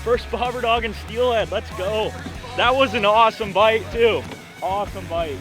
First bobber dog and steelhead, let's go. That was an awesome bite too. Awesome bite.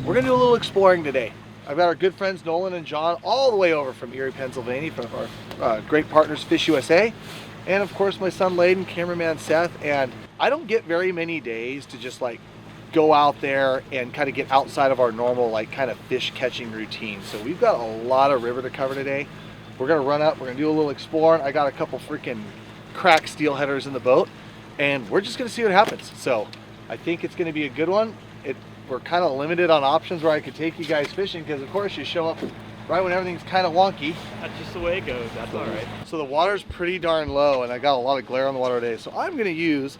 We're gonna do a little exploring today. I've got our good friends Nolan and John all the way over from Erie, Pennsylvania, from our great partners Fish USA, and of course my son Layden, cameraman Seth. And I don't get very many days to just like go out there and kind of get outside of our normal like kind of fish catching routine. So we've got a lot of river to cover today. We're gonna run up, we're gonna do a little exploring. I got a couple freaking crack steelheaders in the boat, and we're just gonna see what happens. So I think it's gonna be a good one. We're kind of limited on options where I could take you guys fishing, because of course you show up right when everything's kind of wonky. That's just the way it goes, that's all right. So the water's pretty darn low, and I got a lot of glare on the water today. So I'm gonna use,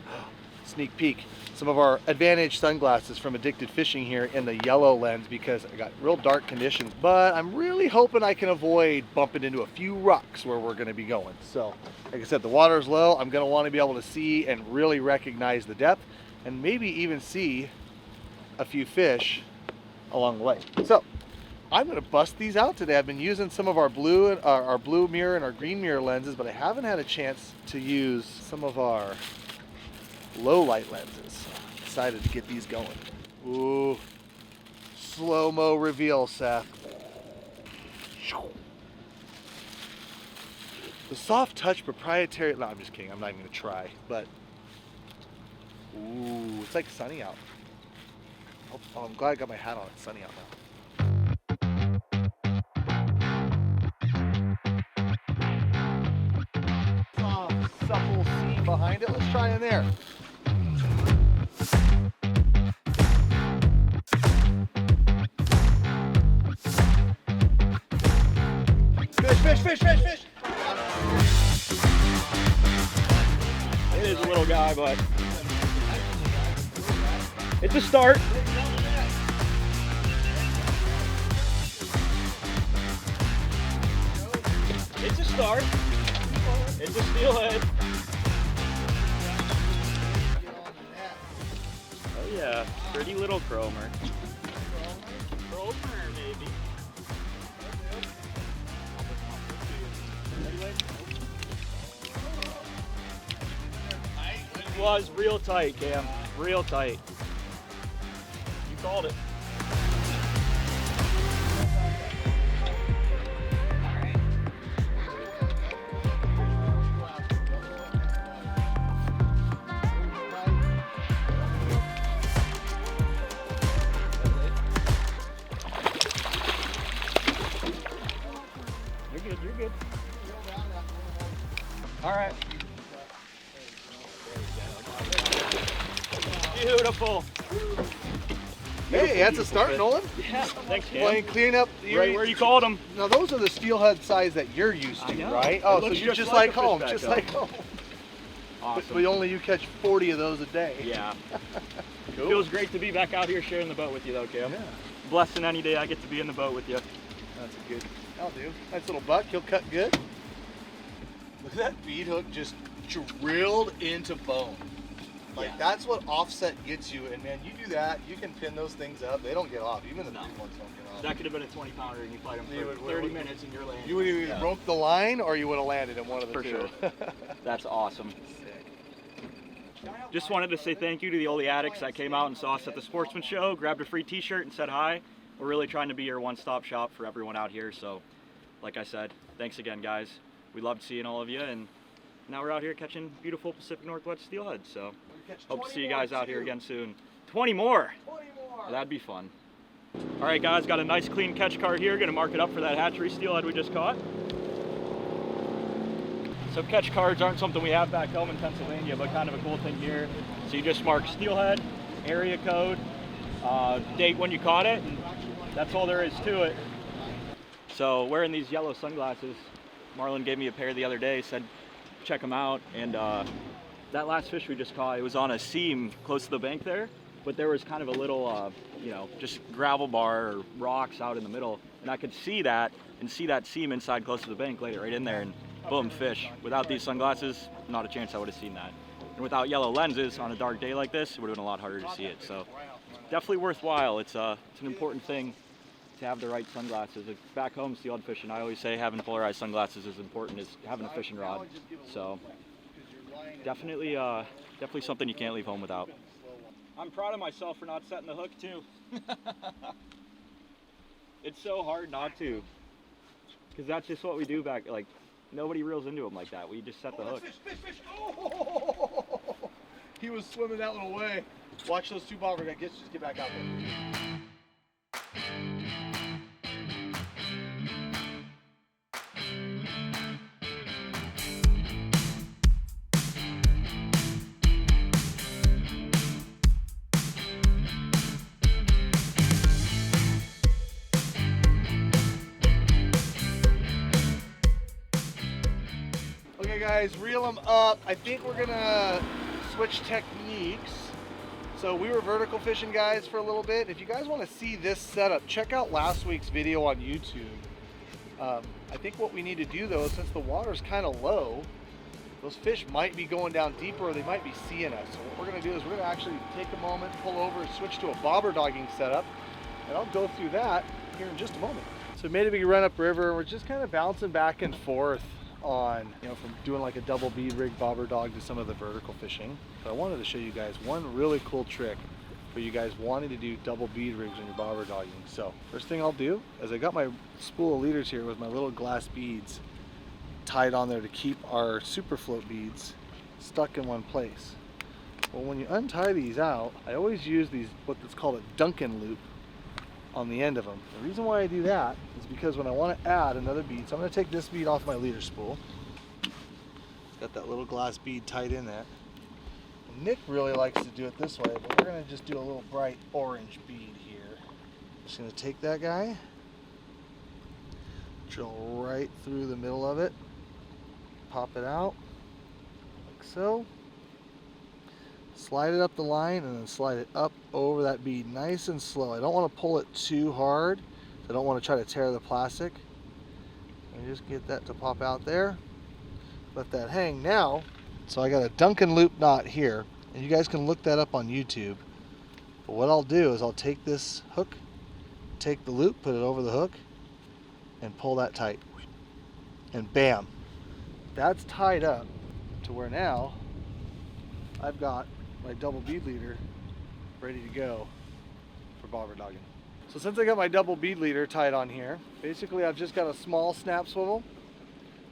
sneak peek, some of our Advantage sunglasses from Addicted Fishing here in the yellow lens, because I got real dark conditions, but I'm really hoping I can avoid bumping into a few rocks where we're gonna be going. So like I said, the water's low. I'm gonna wanna be able to see and really recognize the depth, and maybe even see a few fish along the way. So I'm gonna bust these out today. I've been using some of our blue mirror and our green mirror lenses, but I haven't had a chance to use some of our low light lenses. Decided to get these going. Ooh, slow-mo reveal, Seth. The Soft Touch proprietary, no, I'm just kidding, I'm not even gonna try, but ooh, it's like sunny out. Oh, I'm glad I got my hat on. It's sunny out now. Soft, supple sea behind it. Let's try in there. Fish, fish, fish, fish, fish! It is a little guy, but it's a start. It's a start. It's a steelhead. Oh yeah, pretty little chromer. Chromer maybe. It was real tight, Cam. Real tight. You called it. You're good. All right. Beautiful. Hey, that's a start, Nolan. Yeah, thanks, Cam. Well, clean up Right where you called them. Now those are the steelhead size that you're used to, right? Oh, so you're just like home, just like home. Awesome. But only you catch 40 of those a day. Yeah. Cool. Feels great to be back out here sharing the boat with you though, Cam. Yeah. Blessing any day I get to be in the boat with you. That's a good. That'll do. Nice little buck. He'll cut good. Look at that bead hook just drilled into bone. Like that's what offset gets you. And man, you do that, you can pin those things up. They don't get off. Even the big ones don't get off. That could have been a 20-pounder and you fight them for 30 minutes and you're landing. You would either broke the line or you would have landed in one of the two. For sure. That's awesome. Sick. Just wanted to say thank you to the Oldie addicts that came out and saw us at the Sportsman Show, grabbed a free t-shirt and said hi. We're really trying to be your one-stop shop for everyone out here, so like I said, thanks again, guys. We loved seeing all of you, and now we're out here catching beautiful Pacific Northwest steelhead, so hope to see you guys out here again soon. 20 more! 20 more! That'd be fun. All right, guys, got a nice clean catch card here. Gonna mark it up for that hatchery steelhead we just caught. So catch cards aren't something we have back home in Pennsylvania, but kind of a cool thing here. So you just mark steelhead, area code, date when you caught it, and that's all there is to it. So wearing these yellow sunglasses, Marlon gave me a pair the other day, said check them out, and that last fish we just caught, it was on a seam close to the bank there, but there was kind of a little, you know, just gravel bar or rocks out in the middle, and I could see that and see that seam inside close to the bank, laid it right in there, and boom, fish. Without these sunglasses, not a chance I would have seen that. And without yellow lenses on a dark day like this, it would have been a lot harder to see it. So definitely worthwhile. It's an important thing to have the right sunglasses. Like back home steelhead fishing, I always say having polarized sunglasses is important as having a fishing rod. So definitely something you can't leave home without. I'm proud of myself for not setting the hook too. It's so hard not to, because that's just what we do back, like nobody reels into them like that. We just set the hook. Fish! Oh! He was swimming that little way. Watch those two bobber guys. Just get back out there. Okay guys, reel them up. I think we're gonna switch techniques. So we were vertical fishing guys for a little bit. If you guys want to see this setup, check out last week's video on YouTube. I think what we need to do though, since the water's kind of low, those fish might be going down deeper or they might be seeing us. So what we're gonna do is we're gonna actually take a moment, pull over, switch to a bobber dogging setup, and I'll go through that here in just a moment. So we made a big run up river, and we're just kind of bouncing back and forth on, you know, from doing like a double bead rig bobber dog to some of the vertical fishing. But I wanted to show you guys one really cool trick for you guys wanting to do double bead rigs when you're bobber dogging. So first thing I'll do is I got my spool of leaders here with my little glass beads tied on there to keep our super float beads stuck in one place. Well, when you untie these out, I always use these, what's called a Duncan loop on the end of them. The reason why I do that is because when I want to add another bead, so I'm going to take this bead off my leader spool. It's got that little glass bead tied in there. And Nick really likes to do it this way, but we're going to just do a little bright orange bead here. Just going to take that guy, drill right through the middle of it, pop it out like so. Slide it up the line and then slide it up over that bead nice and slow. I don't want to pull it too hard. I don't want to try to tear the plastic. And just get that to pop out there. Let that hang now. So I got a Duncan loop knot here, and you guys can look that up on YouTube. But what I'll do is I'll take this hook, take the loop, put it over the hook, and pull that tight. And bam, that's tied up to where now I've got my double bead leader ready to go for bobber dogging. So since I got my double bead leader tied on here, basically I've just got a small snap swivel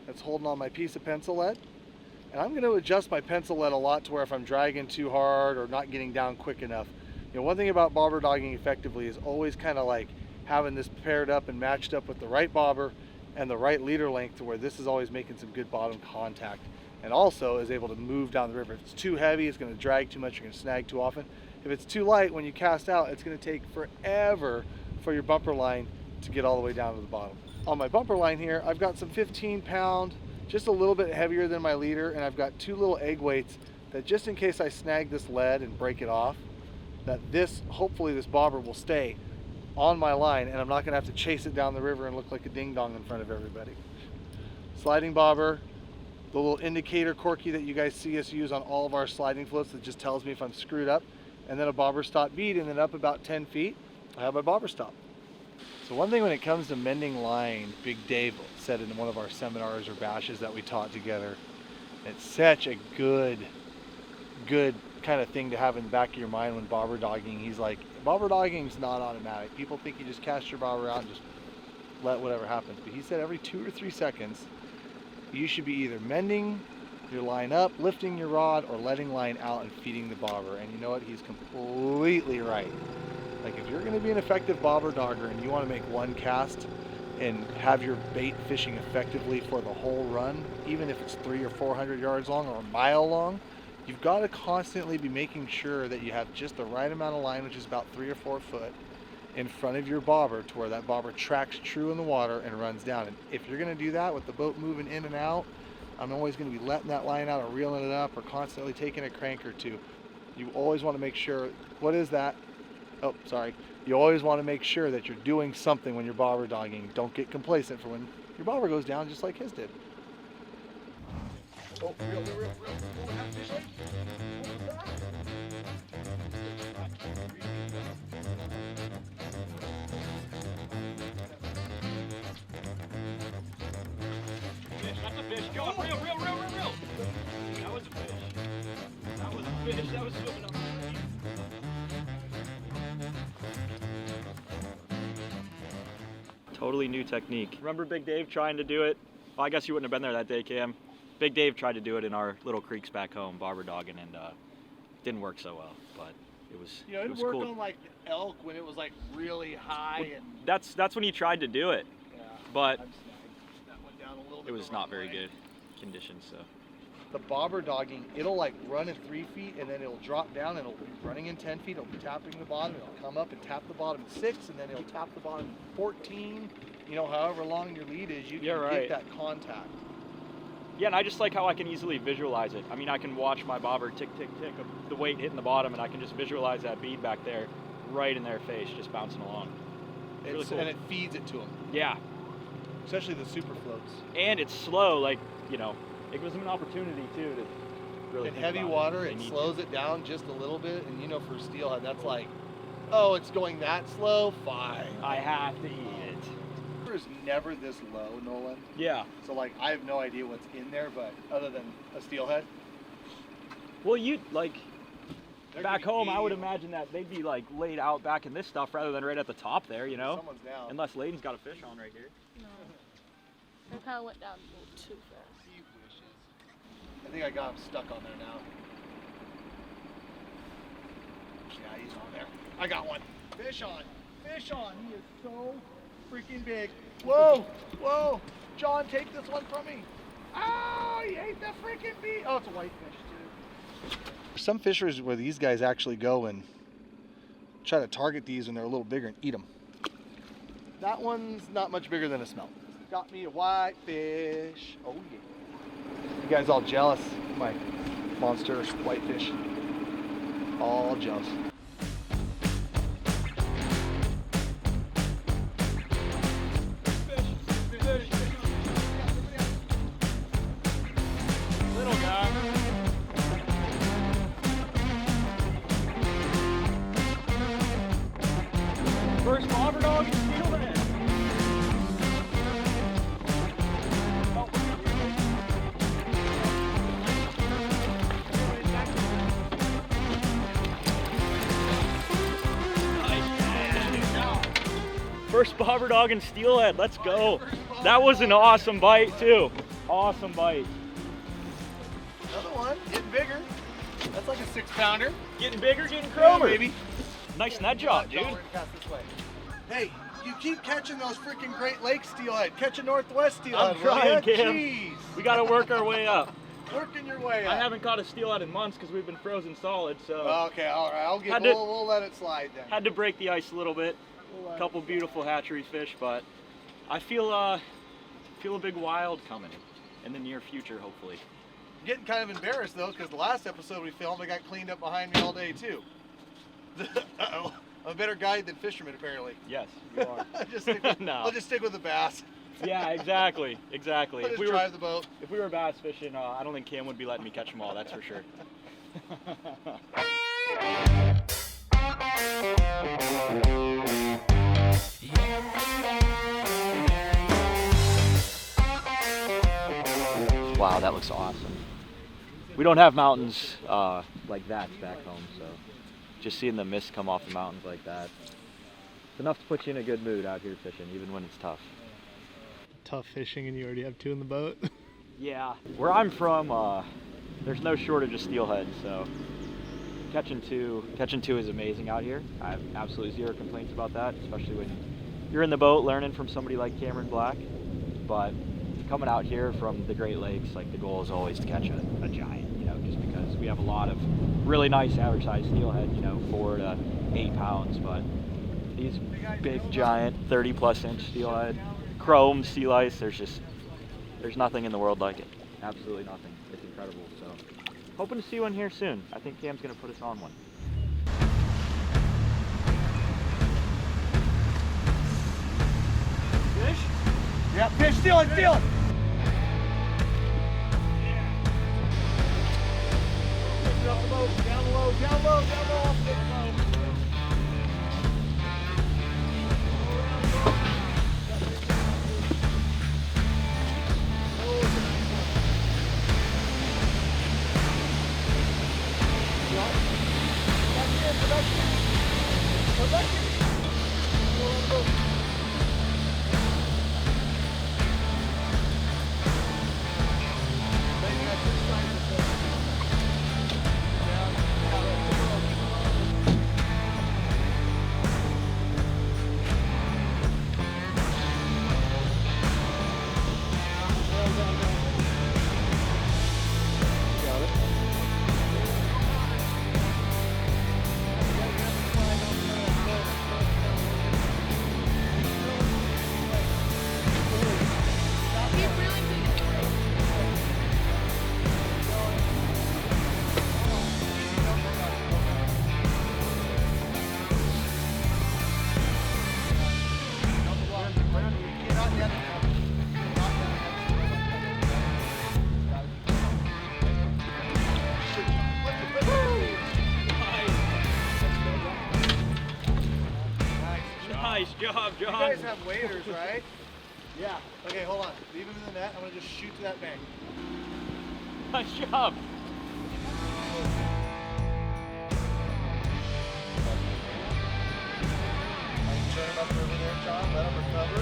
that's holding on my piece of pencil lead. And I'm going to adjust my pencil lead a lot to where if I'm dragging too hard or not getting down quick enough. You know, one thing about bobber dogging effectively is always kind of like having this paired up and matched up with the right bobber and the right leader length to where this is always making some good bottom contact. And also is able to move down the river. If it's too heavy, it's going to drag too much, you're going to snag too often. If it's too light, when you cast out, it's going to take forever for your bumper line to get all the way down to the bottom. On my bumper line here, I've got some 15-pound, just a little bit heavier than my leader, and I've got two little egg weights that just in case I snag this lead and break it off, that this, hopefully this bobber will stay on my line and I'm not going to have to chase it down the river and look like a ding-dong in front of everybody. Sliding bobber, the little indicator corky that you guys see us use on all of our sliding floats that just tells me if I'm screwed up, and then a bobber stop bead, and then up about 10 feet, I have my bobber stop. So one thing when it comes to mending line, Big Dave said in one of our seminars or bashes that we taught together, it's such a good kind of thing to have in the back of your mind when bobber dogging. He's like, bobber dogging is not automatic. People think you just cast your bobber out and just let whatever happens. But he said every 2 or 3 seconds, you should be either mending your line up, lifting your rod, or letting line out and feeding the bobber. And you know what? He's completely right. Like, if you're going to be an effective bobber dogger and you want to make one cast and have your bait fishing effectively for the whole run, even if it's 300 or 400 yards long or a mile long, you've got to constantly be making sure that you have just the right amount of line, which is about 3 or 4 foot, in front of your bobber to where that bobber tracks true in the water and runs down. And if you're going to do that with the boat moving in and out, I'm always going to be letting that line out or reeling it up or constantly taking a crank or two. You always want to make sure, what is that? Oh, sorry. You always want to make sure that you're doing something when you're bobber dogging. Don't get complacent for when your bobber goes down, just like his did. Oh, reel. That's a fish. Go on, reel. That was a fish. That was swimming up the stream. Totally new technique. Remember Big Dave trying to do it? Well, I guess you wouldn't have been there that day, Cam. Big Dave tried to do it in our little creeks back home, bobber dogging, and didn't work so well. But it was, You know, it was it worked cool. on like the elk when it was like really high. Well, And that's when he tried to do it, yeah, but I'm snagged. That went down a little bit it was the not wrong very way. good conditions. So The bobber dogging, it'll like run at 3 feet and then it'll drop down and it'll be running in 10 feet. It'll be tapping the bottom. It'll come up and tap the bottom at 6, and then it'll tap the bottom at 14. You know, however long your lead is, you can get that contact. yeah, and I just like how I can easily visualize it. I mean, I can watch my bobber tick, tick, tick of the weight hitting the bottom, and I can just visualize that bead back there, right in their face, just bouncing along. It's really cool. And it feeds it to them, Yeah, especially the super floats. and it's slow. Like, you know, it gives them an opportunity too to really. In think heavy about water, They it need slows it down just a little bit, and you know, for steelhead, that's like, oh, it's going that slow? Fine. to. I have to eat it. Is never this low, Nolan. Yeah. So like, I have no idea what's in there, but other than a steelhead. Well, you like They're back gonna home, be I would eating. imagine that they'd be like laid out back in this stuff rather than right at the top there, you know. Someone's down. Unless Layden's got a fish on right here. No. They kind of went down a little too fast. He wishes. I think I got him stuck on there now. Yeah, he's on there. I got one. Fish on. Fish on. He is so freaking big. Whoa. Whoa. John, take this one from me. Oh, he ate the freaking beat. Oh, it's a whitefish, too. Some fishers where these guys actually go and try to target these when they're a little bigger and eat them. That one's not much bigger than a smelt. Got me a whitefish. Oh, yeah. You guys all jealous of my monster whitefish? All jealous. Little guy. First bobber dog and steelhead. First bobber dog and steelhead. Let's go. That was an awesome bite too. Awesome bite. Another one, getting bigger. That's like a 6-pounder. Getting bigger, getting Yeah, chromer. baby. Nice net job, dude. We're gonna cast this way. Hey, you keep catching those freaking Great Lakes steelhead. Catch a Northwest steelhead. I'm trying, will ya? Cam. Jeez. We got to work our way up. Working your way up. I haven't caught a steelhead in months because we've been frozen solid, so Okay, all right. Had to- We'll let it slide then. had to break the ice a little bit. We'll let A it couple slide. beautiful hatchery fish, but I feel a big wild coming in the near future, hopefully. I'm getting kind of embarrassed though, because the last episode we filmed, I got cleaned up behind me all day too. Uh-oh. I'm a better guide than fisherman apparently. Yes, you are. No. I'll just stick with the bass. Yeah, exactly, exactly. I'll If just we were drive the boat. bass fishing, I don't think Cam would be letting me catch them all. That's for sure. Wow, that looks awesome. we don't have mountains like that back home, so just seeing the mist come off the mountains like that, it's enough to put you in a good mood out here fishing, even when it's tough. Tough fishing and you already have 2 in the boat? Yeah. Where I'm from, there's no shortage of steelhead, so catching two is amazing out here. I have absolutely 0 complaints about that, especially when you're in the boat learning from somebody like Cameron Black. But coming out here from the Great Lakes, like the goal is always to catch a giant, you know, just because we have a lot of really nice average size steelhead, you know, 4 to 8 pounds, but these big giant 30+ inch steelhead, chrome, sea lice, there's nothing in the world like it. Absolutely nothing. It's incredible. So hoping to see one here soon. I think Cam's gonna put us on one. Fish? Yeah, fish, steelhead, steelhead! Off the boat, down low, down low, down low, off the boat. Nice job, John. You guys have waders, right? Yeah. Okay, hold on. Leave him in the net. I'm going to just shoot to that bank. Nice job. Turn him up over there, John. Let him recover.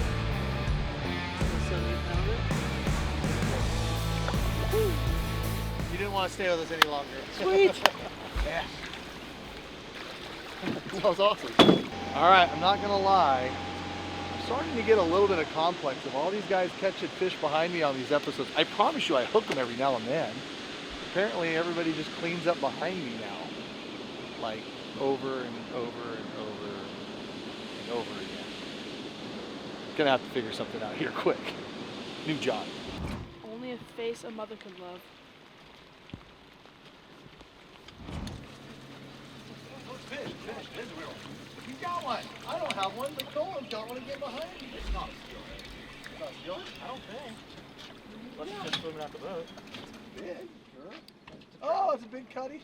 You didn't want to stay with us any longer. Sweet. Yeah. That was awesome. All right, I'm not gonna lie. I'm starting to get a little bit of complex of all these guys catching fish behind me on these episodes. I promise you I hook them every now and then. Apparently everybody just cleans up behind me now. Like over and over and over and over again. Gonna have to figure something out here quick. New job. Only a face a mother could love. Fish. You got one. I don't have one. The Colin's got one to get behind me. It's not a steelhead. It's not a steelhead? I don't think. Let's just swimming out the boat. It's big. Sure. Oh, it's a big cutty.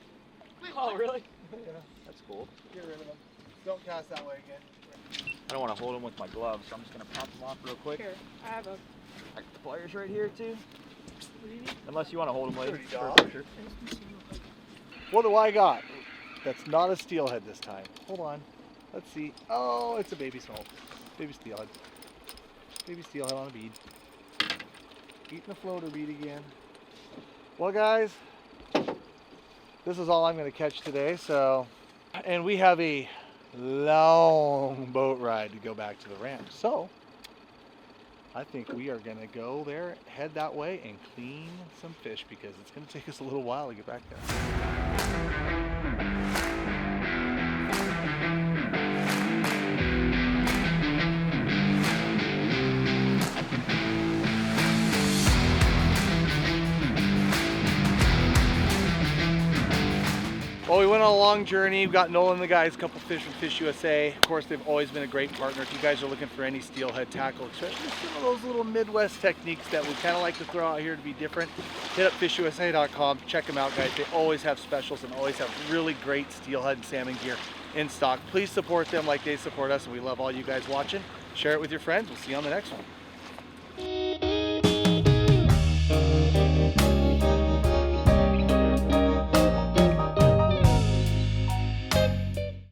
Oh, really? Yeah. That's cool. Get rid of them. Don't cast that way again. I don't want to hold them with my gloves, so I'm just going to pop them off real quick. Here, I have a. I got the pliers right here, too. What do you need? Unless you want to hold them later. Dirty dog. What do I got? That's not a steelhead this time. Hold on. Let's see. Oh, it's a baby salt. Baby steelhead. Baby steelhead on a bead. Eating a floater bead again. Well, guys, this is all I'm going to catch today. So, and we have a long boat ride to go back to the ranch. So, I think we are going to go there, head that way, and clean some fish because it's going to take us a little while to get back there. Well, we went on a long journey. We got Nolan and the guys a couple fish from Fish USA. Of course, they've always been a great partner. If you guys are looking for any steelhead tackle, especially some of those little Midwest techniques that we kind of like to throw out here to be different, hit up fishusa.com. Check them out, guys. They always have specials and always have really great steelhead and salmon gear in stock. Please support them like they support us, and we love all you guys watching. Share it with your friends. We'll see you on the next one.